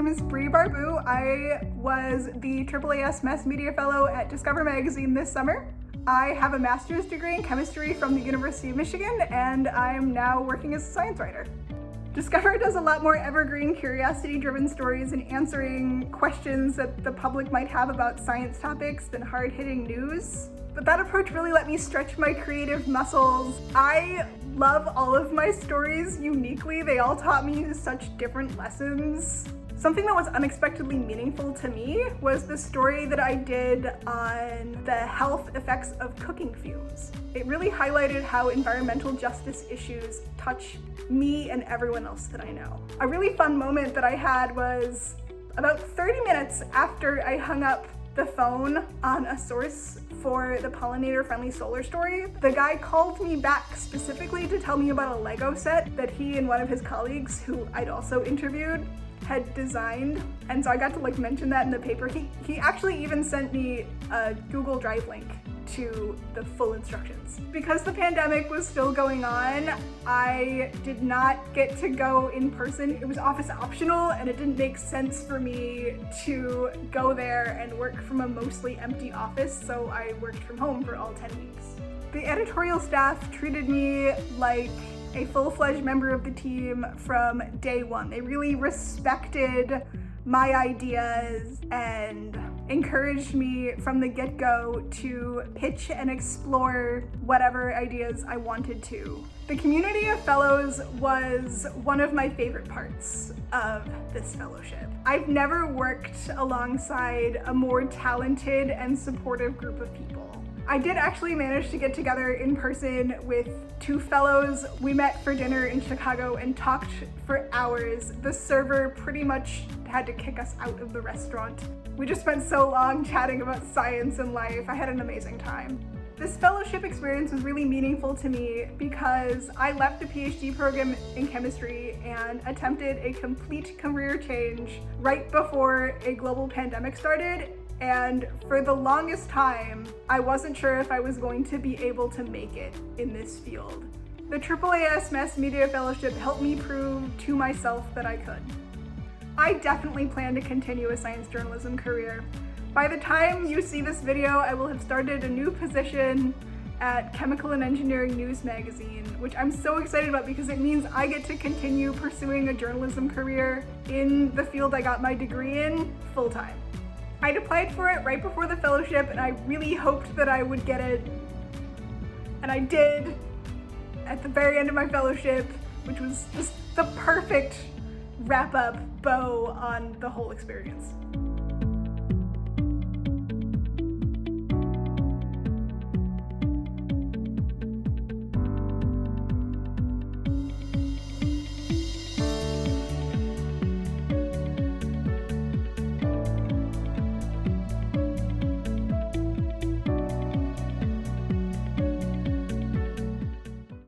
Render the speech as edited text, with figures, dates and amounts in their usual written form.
is Barbu. I was the AAAS Mass Media Fellow at Discover Magazine this summer. I have a master's degree in chemistry from the University of Michigan, and I'm now working as a science writer. Discover does a lot more evergreen, curiosity-driven stories and answering questions that the public might have about science topics than hard-hitting news. But that approach really let me stretch my creative muscles. I love all of my stories uniquely. They all taught me such different lessons. Something that was unexpectedly meaningful to me was the story that I did on the health effects of cooking fumes. It really highlighted how environmental justice issues touch me and everyone else that I know. A really fun moment that I had was about 30 minutes after I hung up the phone on a source for the pollinator-friendly solar story. The guy called me back specifically to tell me about a Lego set that he and one of his colleagues, who I'd also interviewed, had designed. And so I got to mention that in the paper. He actually even sent me a Google Drive link to the full instructions. Because the pandemic was still going on, I did not get to go in person. It was office optional, and it didn't make sense for me to go there and work from a mostly empty office, so I worked from home for all 10 weeks. The editorial staff treated me like a full-fledged member of the team from day one. They really respected my ideas and encouraged me from the get-go to pitch and explore whatever ideas I wanted to. The community of fellows was one of my favorite parts of this fellowship. I've never worked alongside a more talented and supportive group of people. I did actually manage to get together in person with two fellows. We met for dinner in Chicago and talked for hours. The server pretty much had to kick us out of the restaurant. We just spent so long chatting about science and life. I had an amazing time. This fellowship experience was really meaningful to me because I left a PhD program in chemistry and attempted a complete career change right before a global pandemic started. And for the longest time, I wasn't sure if I was going to be able to make it in this field. The AAAS Mass Media Fellowship helped me prove to myself that I could. I definitely plan to continue a science journalism career. By the time you see this video, I will have started a new position at Chemical and Engineering News magazine, which I'm so excited about because it means I get to continue pursuing a journalism career in the field I got my degree in full-time. I'd applied for it right before the fellowship, and I really hoped that I would get it, and I did at the very end of my fellowship, which was just the perfect wrap-up bow on the whole experience.